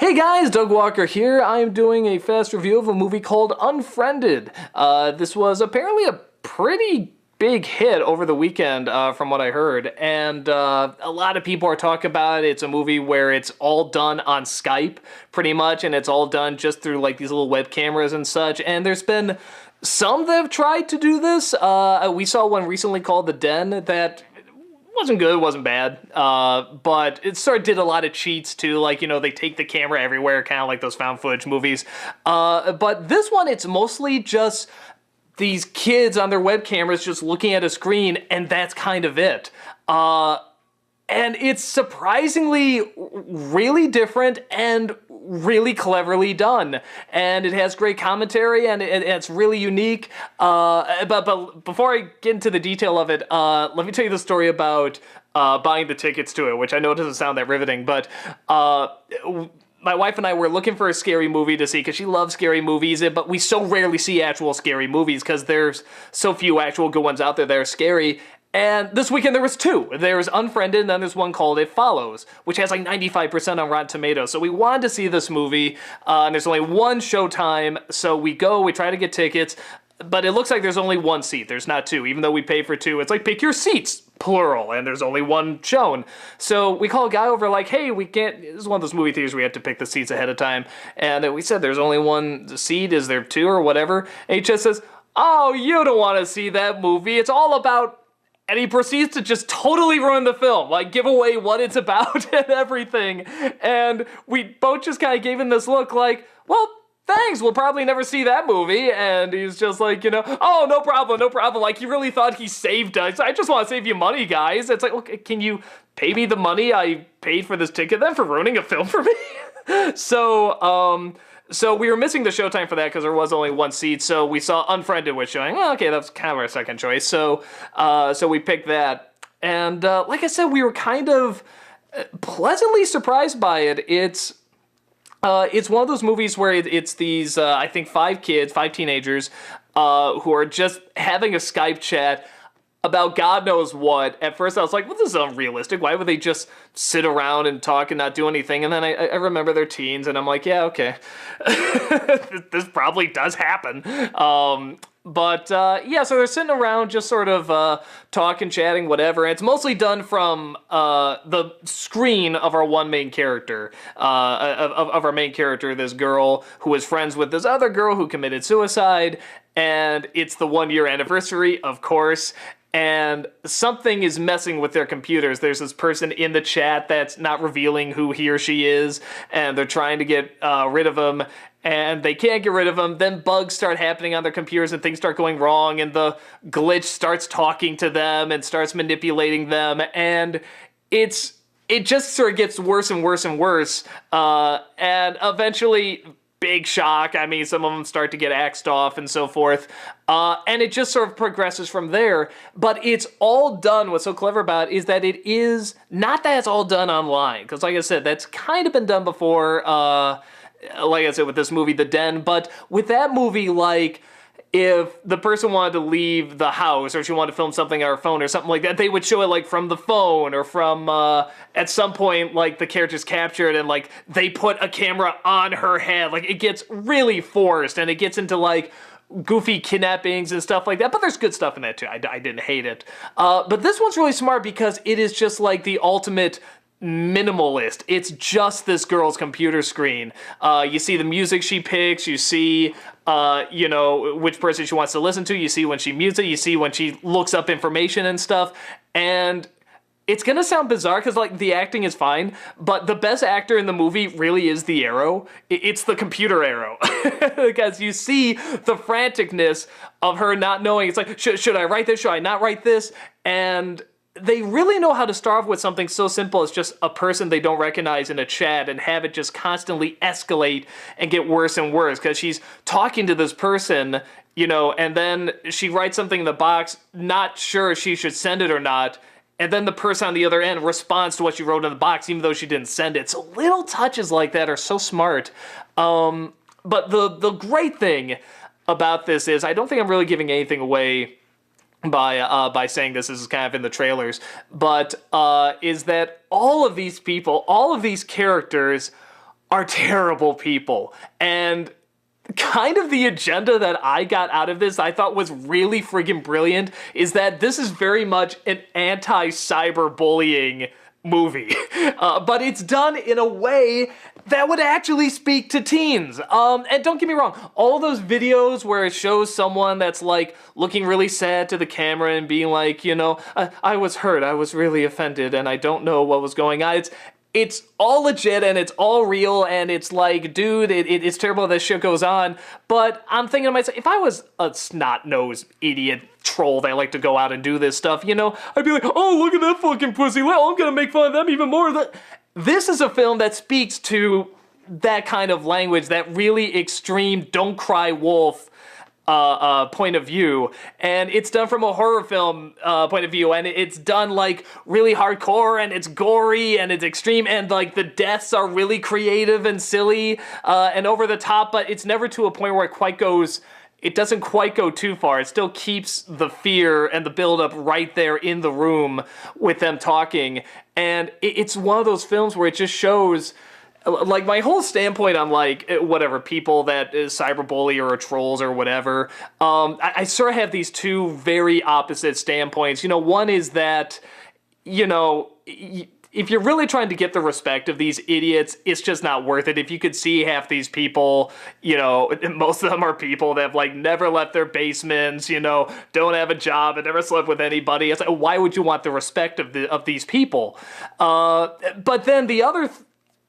Hey guys, Doug Walker here. I am doing a fast review of a movie called Unfriended. This was apparently a pretty big hit over the weekend, from what I heard, and a lot of people are talking about it. It's a movie where it's all done on Skype, pretty much, and it's all done just through like these little web cameras and such, and there's been some that have tried to do this. We saw one recently called The Den that wasn't good, wasn't bad, but it sort of did a lot of cheats too, like, they take the camera everywhere, kind of like those found footage movies. But this one, it's mostly just these kids on their web cameras just looking at a screen, and that's kind of it. And it's surprisingly really different and really cleverly done. And it has great commentary, and it's really unique. But before I get into the detail of it, let me tell you the story about buying the tickets to it, which I know doesn't sound that riveting, but my wife and I were looking for a scary movie to see because she loves scary movies, but we so rarely see actual scary movies because there's so few actual good ones out there that are scary. And this weekend there was two. There's Unfriended, and then there's one called It Follows, which has like 95% on Rotten Tomatoes. So we wanted to see this movie, and there's only one showtime, so we try to get tickets, but it looks like there's only one seat. There's not two, even though we pay for two. It's like, pick your seats, plural, and there's only one shown. So we call a guy over like, hey, we can't, this is one of those movie theaters where we have to pick the seats ahead of time, and we said there's only one seat, is there two or whatever? And he just says, oh, you don't want to see that movie, it's all about... And he proceeds to just totally ruin the film, like give away what it's about and everything. And we both just kind of gave him this look like, well, thanks, we'll probably never see that movie. And he's just like, oh, no problem, no problem. Like, he really thought he saved us. I just want to save you money, guys. It's like, look, can you pay me the money I paid for this ticket then for ruining a film for me? So we were missing the showtime for that because there was only one seat. So we saw Unfriended was showing. Well, okay, that's kind of our second choice. So we picked that. And like I said, we were kind of pleasantly surprised by it. It's one of those movies where it's these, I think, five teenagers who are just having a Skype chat about God knows what. At first I was like, well, this is unrealistic. Why would they just sit around and talk and not do anything? And then I remember they're teens, and I'm like, yeah, okay. This probably does happen. Yeah, so they're sitting around just sort of talking, chatting, whatever. And it's mostly done from the screen of our one main character, of our main character, this girl who is friends with this other girl who committed suicide. And it's the 1-year anniversary, of course. And something is messing with their computers. There's this person in the chat that's not revealing who he or she is, and they're trying to get rid of him, and they can't get rid of him. Then bugs start happening on their computers, and things start going wrong, and the glitch starts talking to them and starts manipulating them, and it just sort of gets worse and worse and worse, and eventually... big shock. I mean, some of them start to get axed off and so forth. And it just sort of progresses from there. But it's all done. What's so clever about it is that it is not that it's all done online. Because like I said, that's kind of been done before, like I said, with this movie, The Den. But with that movie, like... if the person wanted to leave the house or she wanted to film something on her phone or something like that, they would show it like from the phone or from, at some point, like the character's captured and like they put a camera on her head. Like it gets really forced and it gets into like goofy kidnappings and stuff like that. But there's good stuff in that too. I didn't hate it. But this one's really smart because it is just like the ultimate minimalist. It's just this girl's computer screen. You see the music she picks, you see which person she wants to listen to, you see when she mutes it, you see when she looks up information and stuff, and it's gonna sound bizarre because like the acting is fine, but the best actor in the movie really is the arrow. It's the computer arrow. Because you see the franticness of her not knowing. It's like, should I write this? Should I not write this? And they really know how to start off with something so simple as just a person they don't recognize in a chat and have it just constantly escalate and get worse and worse because she's talking to this person, and then she writes something in the box, not sure if she should send it or not, and then the person on the other end responds to what she wrote in the box even though she didn't send it. So little touches like that are so smart. But the great thing about this is I don't think I'm really giving anything away by saying this is kind of in the trailers, but is that all of these people, all of these characters are terrible people. And kind of the agenda that I got out of this, I thought was really friggin' brilliant, is that this is very much an anti-cyberbullying movie. But it's done in a way that would actually speak to teens. And don't get me wrong, all those videos where it shows someone that's like looking really sad to the camera and being like, you know, I was hurt, I was really offended, and I don't know what was going on. It's all legit and it's all real, and it's like, dude, it's terrible that shit goes on. But I'm thinking to myself, if I was a snot-nosed idiot troll that like to go out and do this stuff, you know, I'd be like, oh, look at that fucking pussy, well, I'm gonna make fun of them even more. This is a film that speaks to that kind of language, that really extreme don't cry wolf point of view, and it's done from a horror film point of view, and it's done like really hardcore, and it's gory, and it's extreme, and like the deaths are really creative and silly and over the top, but it's never to a point where it doesn't quite go too far. It still keeps the fear and the build-up right there in the room with them talking, and it's one of those films where it just shows, like, my whole standpoint on, like, whatever, people that is cyberbully or trolls or whatever, I sort of have these two very opposite standpoints. You know, one is that, you know, if you're really trying to get the respect of these idiots, it's just not worth it. If you could see half these people, you know, most of them are people that have, like, never left their basements, you know, don't have a job and never slept with anybody. It's like, why would you want the respect of these people? But then the other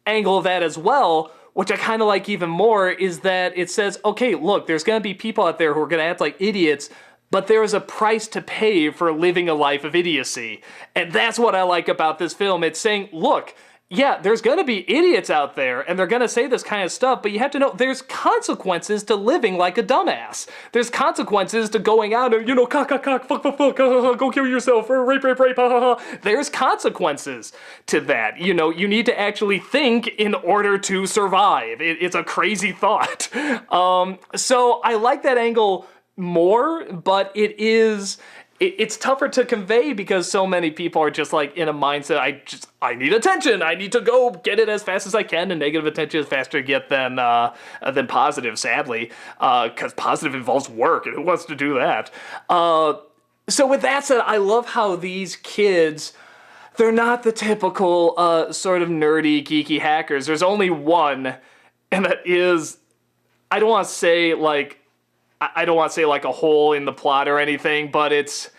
angle of that as well, which I kind of like even more, is that it says, okay, look, there's going to be people out there who are going to act like idiots, but there is a price to pay for living a life of idiocy. And that's what I like about this film. It's saying, look, yeah, there's going to be idiots out there, and they're going to say this kind of stuff, but you have to know there's consequences to living like a dumbass. There's consequences to going out and, you know, fuck, go kill yourself, or rape, There's consequences to that. You know, you need to actually think in order to survive. It's a crazy thought. So I like that angle more, but it's tougher to convey because so many people are just like in a mindset, I need attention, I need to go get it as fast as I can, and negative attention is faster to get than positive, sadly, because positive involves work, and who wants to do that? So with that said, I love how these kids, they're not the typical sort of nerdy, geeky hackers. There's only one, and that is, I don't want to say like a hole in the plot or anything, but it's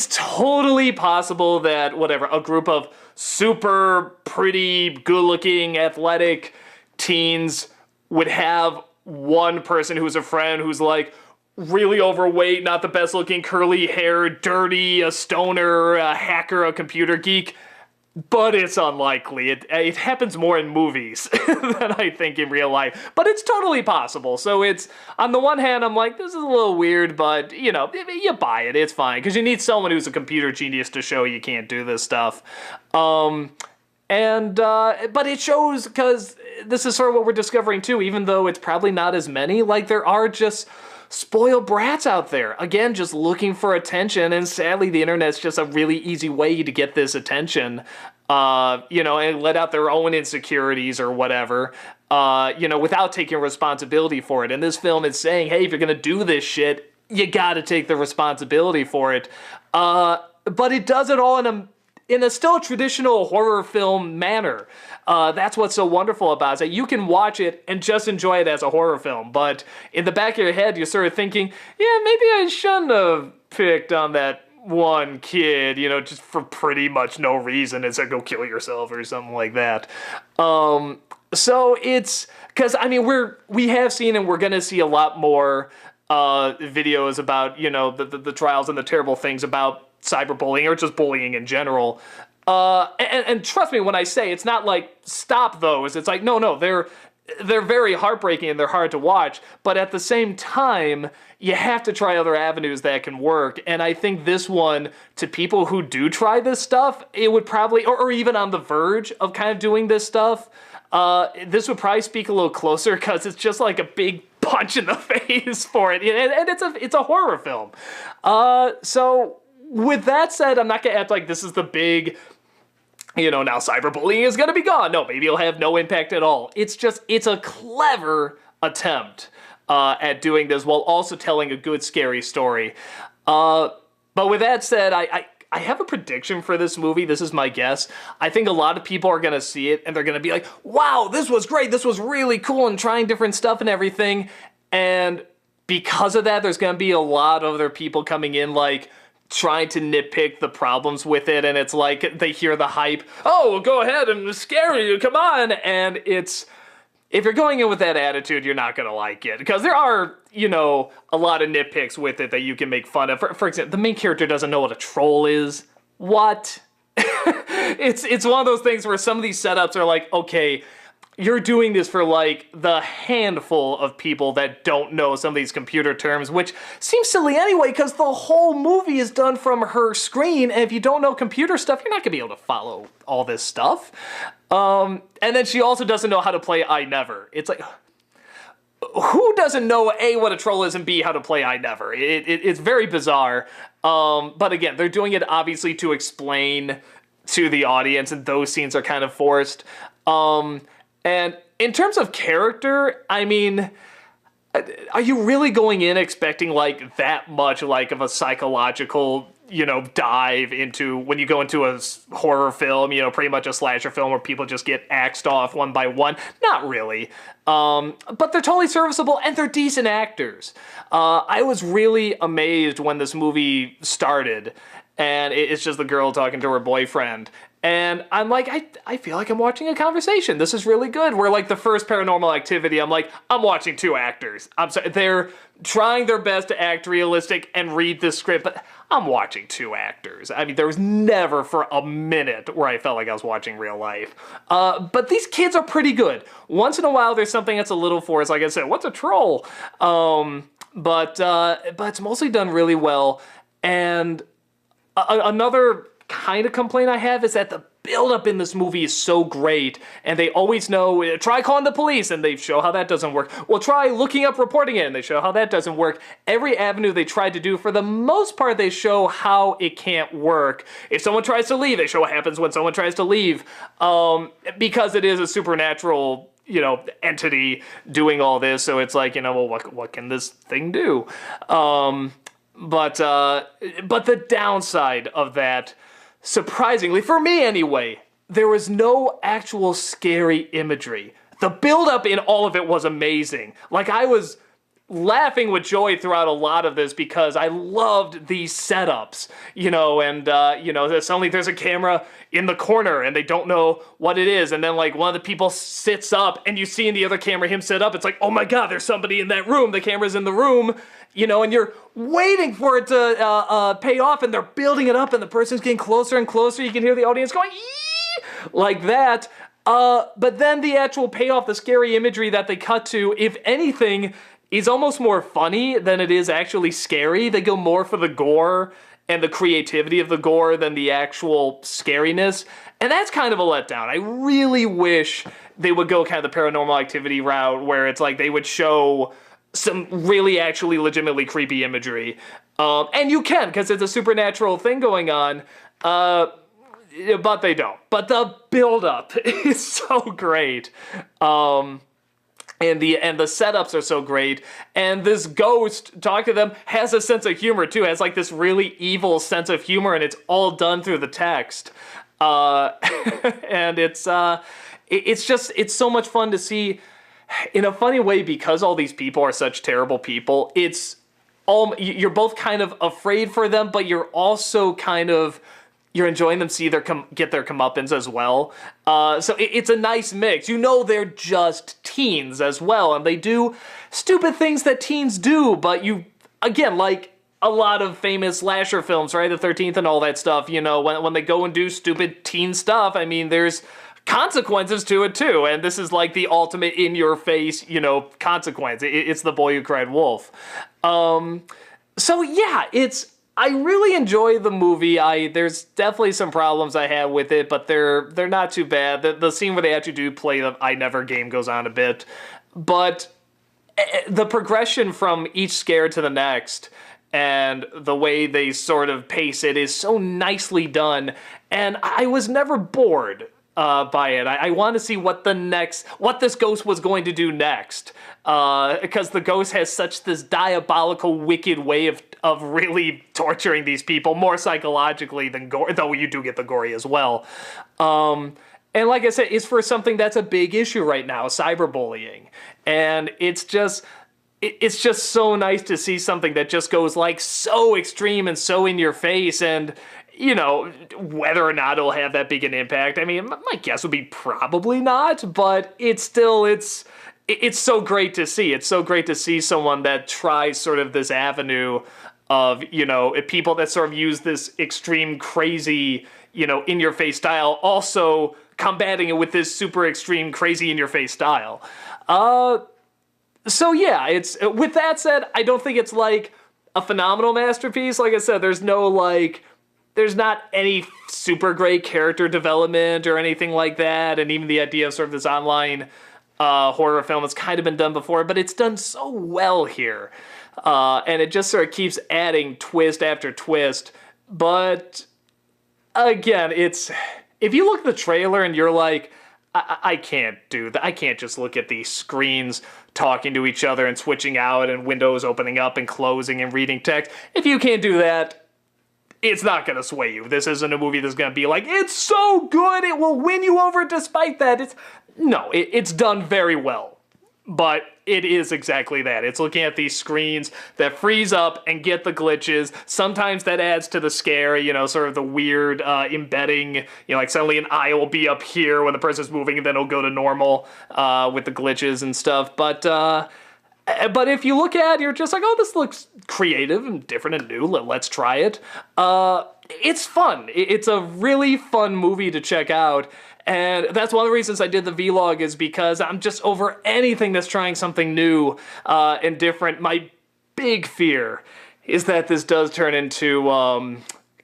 totally possible that, whatever, a group of super pretty, good-looking, athletic teens would have one person who's a friend who's like really overweight, not the best looking, curly hair, dirty, a stoner, a hacker, a computer geek. But it's unlikely. It happens more in movies than I think in real life. But it's totally possible. So it's, on the one hand, I'm like, this is a little weird, but, you know, you buy it. It's fine. Because you need someone who's a computer genius to show you can't do this stuff. But it shows, because this is sort of what we're discovering too, even though it's probably not as many, like, there are just spoiled brats out there, again, just looking for attention, and sadly the internet's just a really easy way to get this attention, you know, and let out their own insecurities or whatever, you know, without taking responsibility for it. And this film is saying, hey, if you're gonna do this shit, you gotta take the responsibility for it. But it does it all in a still traditional horror film manner. That's what's so wonderful about it, is that you can watch it and just enjoy it as a horror film, but in the back of your head, you're sort of thinking, yeah, maybe I shouldn't have picked on that one kid, you know, just for pretty much no reason. It's like, go kill yourself or something like that. So it's, because, I mean, we have seen, and we're going to see a lot more videos about, you know, the trials and the terrible things about cyberbullying, or just bullying in general. And trust me when I say it's not like stop those. It's like, no, they're very heartbreaking and they're hard to watch. But at the same time, you have to try other avenues that can work. And I think this one, to people who do try this stuff, it would probably, or even on the verge of kind of doing this stuff, this would probably speak a little closer, because it's just like a big punch in the face for it. And it's a horror film. So with that said, I'm not going to act like this is the big now cyberbullying is going to be gone. No, maybe it'll have no impact at all. It's a clever attempt at doing this while also telling a good, scary story. But with that said, I have a prediction for this movie. This is my guess. I think a lot of people are going to see it and they're going to be like, wow, this was great. This was really cool, and trying different stuff and everything. And because of that, there's going to be a lot of other people coming in like trying to nitpick the problems with it. And it's like they hear the hype. Oh, go ahead and scare you. Come on. And if you're going in with that attitude, you're not going to like it. Because there are, a lot of nitpicks with it that you can make fun of. For example, the main character doesn't know what a troll is. What? It's one of those things where some of these setups are like, okay, you're doing this for like the handful of people that don't know some of these computer terms, which seems silly anyway, because the whole movie is done from her screen, and if you don't know computer stuff, you're not going to be able to follow all this stuff. And then she also doesn't know how to play I Never. It's like, who doesn't know A, what a troll is, and B, how to play I Never? It's very bizarre. But again, they're doing it obviously to explain to the audience, and those scenes are kind of forced. And in terms of character, I mean, are you really going in expecting like that much like of a psychological, dive into when you go into a horror film, pretty much a slasher film where people just get axed off one by one? Not really. But they're totally serviceable and they're decent actors. I was really amazed when this movie started and it's just the girl talking to her boyfriend. And I'm like, I feel like I'm watching a conversation. This is really good. Where like the first Paranormal Activity, I'm like, I'm watching two actors. I'm sorry, they're trying their best to act realistic and read the script, but I'm watching two actors. I mean, there was never for a minute where I felt like I was watching real life. But these kids are pretty good. Once in a while, there's something that's a little forced. Like I said, what's a troll? But it's mostly done really well. And another kind of complaint I have is that the build-up in this movie is so great, and they always know, try calling the police, and they show how that doesn't work. Well, try looking up reporting it, and they show how that doesn't work. Every avenue they try to do, for the most part, they show how it can't work. If someone tries to leave, they show what happens when someone tries to leave, because it is a supernatural entity doing all this, so it's like, well, what can this thing do? But the downside of that, surprisingly, for me anyway, there was no actual scary imagery. The build-up in all of it was amazing. Like, I was laughing with joy throughout a lot of this because I loved these setups, and, suddenly there's a camera in the corner and they don't know what it is, and then, like, one of the people sits up and you see in the other camera him sit up. It's like, oh my god, there's somebody in that room. The camera's in the room, and you're waiting for it to pay off, and they're building it up, and the person's getting closer and closer. You can hear the audience going, ee! Like that. But then the actual payoff, the scary imagery that they cut to, if anything, is almost more funny than it is actually scary. They go more for the gore and the creativity of the gore than the actual scariness. And that's kind of a letdown. I really wish they would go kind of the Paranormal Activity route where it's like they would show some really actually legitimately creepy imagery. And you can, because it's a supernatural thing going on. But they don't. But the build-up is so great. And the setups are so great, and this ghost, talk to them, has a sense of humor too, has like this really evil sense of humor, and it's all done through the text. And it's so much fun to see, in a funny way, because all these people are such terrible people, you're both kind of afraid for them, but you're also kind of, you're enjoying them get their comeuppance as well. So it's a nice mix. They're just teens as well, and they do stupid things that teens do, but again, like a lot of famous slasher films, right? The 13th and all that stuff, when they go and do stupid teen stuff, I mean, there's consequences to it too, and this is like the ultimate in-your-face, consequence. It's The Boy Who Cried Wolf. So yeah, I really enjoy the movie. There's definitely some problems I have with it, but they're not too bad. The scene where they actually do play the I Never game goes on a bit, but the progression from each scare to the next and the way they sort of pace it is so nicely done. And I was never bored by it. I want to see what this ghost was going to do next, because the ghost has such this diabolical, wicked way of really torturing these people more psychologically than gore, though you do get the gory as well. And like I said, it's for something that's a big issue right now, cyberbullying, and it's just so nice to see something that just goes like so extreme and so in your face. And whether or not it'll have that big an impact, I mean, my guess would be probably not, but it's so great to see. It's so great to see someone that tries sort of this avenue of, people that sort of use this extreme, crazy, in your face style, also combating it with this super extreme, crazy in your face style. So yeah, with that said, I don't think it's like a phenomenal masterpiece. Like I said, there's not any super great character development or anything like that, and even the idea of sort of this online horror film has kind of been done before, but it's done so well here. And it just sort of keeps adding twist after twist. But again, if you look at the trailer and you're like, I can't do that. I can't just look at these screens talking to each other and switching out and windows opening up and closing and reading text. If you can't do that, it's not going to sway you. This isn't a movie that's going to be like, it's so good, it will win you over despite that. It's done very well. But it is exactly that. It's looking at these screens that freeze up and get the glitches. Sometimes that adds to the scare, sort of the weird embedding, like suddenly an eye will be up here when the person's moving and then it'll go to normal with the glitches and stuff. But if you look at it, you're just like, oh, this looks creative and different and new. Let's try it. It's fun. It's a really fun movie to check out. And that's one of the reasons I did the vlog, is because I'm just over anything that's trying something new and different. My big fear is that this does turn into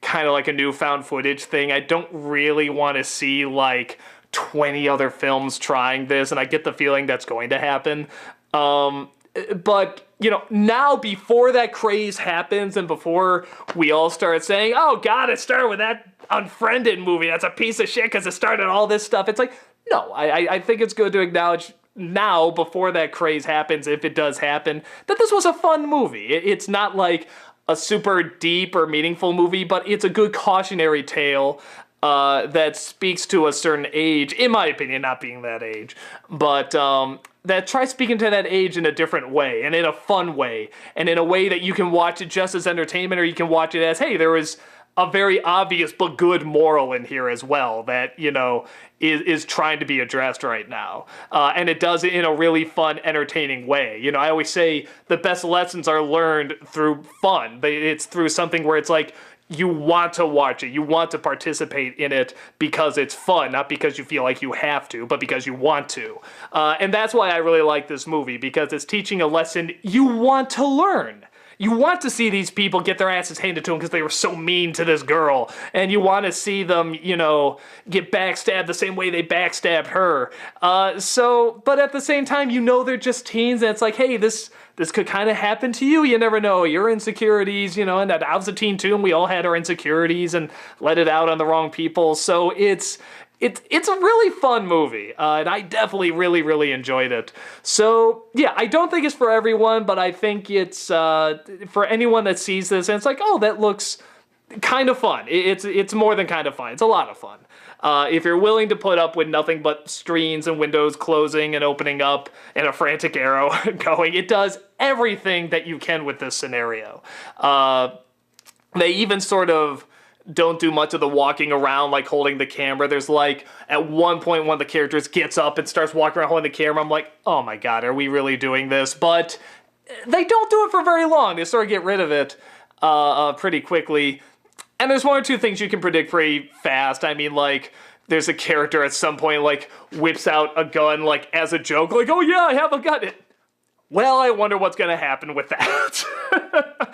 kind of like a new found footage thing. I don't really want to see like 20 other films trying this, and I get the feeling that's going to happen. But, now before that craze happens and before we all start saying, oh God, it started with that Unfriended movie, that's a piece of shit because it started all this stuff. It's like, no, I think it's good to acknowledge now, before that craze happens, if it does happen, that this was a fun movie. It's not like a super deep or meaningful movie, but it's a good cautionary tale that speaks to a certain age, in my opinion, not being that age, but that tries speaking to that age in a different way, and in a fun way, and in a way that you can watch it just as entertainment, or you can watch it as, hey, there was a very obvious but good moral in here as well that, is trying to be addressed right now. And it does it in a really fun, entertaining way. I always say the best lessons are learned through fun. It's through something where it's like, you want to watch it, you want to participate in it because it's fun, not because you feel like you have to, but because you want to. And that's why I really like this movie, because it's teaching a lesson you want to learn. You want to see these people get their asses handed to them because they were so mean to this girl. And you want to see them, get backstabbed the same way they backstabbed her. But at the same time, they're just teens, and it's like, hey, this could kind of happen to you. You never know. Your insecurities, and I was a teen too, and we all had our insecurities and let it out on the wrong people. So it's a really fun movie, and I definitely really, really enjoyed it. So, yeah, I don't think it's for everyone, but I think it's for anyone that sees this and it's like, oh, that looks kind of fun. It's more than kind of fun. It's a lot of fun. If you're willing to put up with nothing but screens and windows closing and opening up and a frantic arrow going, it does everything that you can with this scenario. They even sort of don't do much of the walking around, like holding the camera. There's like, at one point, one of the characters gets up and starts walking around holding the camera. I'm like, oh my God, are we really doing this? But they don't do it for very long. They sort of get rid of it pretty quickly. And there's one or two things you can predict pretty fast. I mean, like, there's a character at some point, like, whips out a gun, like, as a joke. Like, oh yeah, I have a gun. Well, I wonder what's going to happen with that.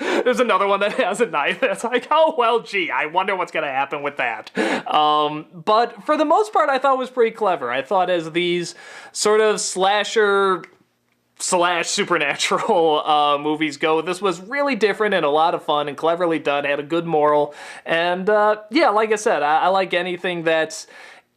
There's another one that has a knife. It's like, oh, well, gee, I wonder what's going to happen with that. But for the most part, I thought it was pretty clever. I thought as these sort of slasher slash supernatural movies go. This was really different and a lot of fun and cleverly done, had a good moral, and yeah, like I said, I like anything that's,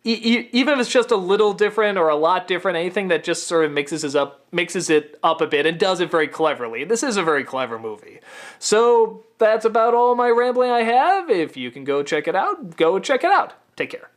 even if it's just a little different or a lot different, anything that just sort of mixes it up a bit and does it very cleverly. This is a very clever movie. So that's about all my rambling I have. If you can go check it out, go check it out. Take care.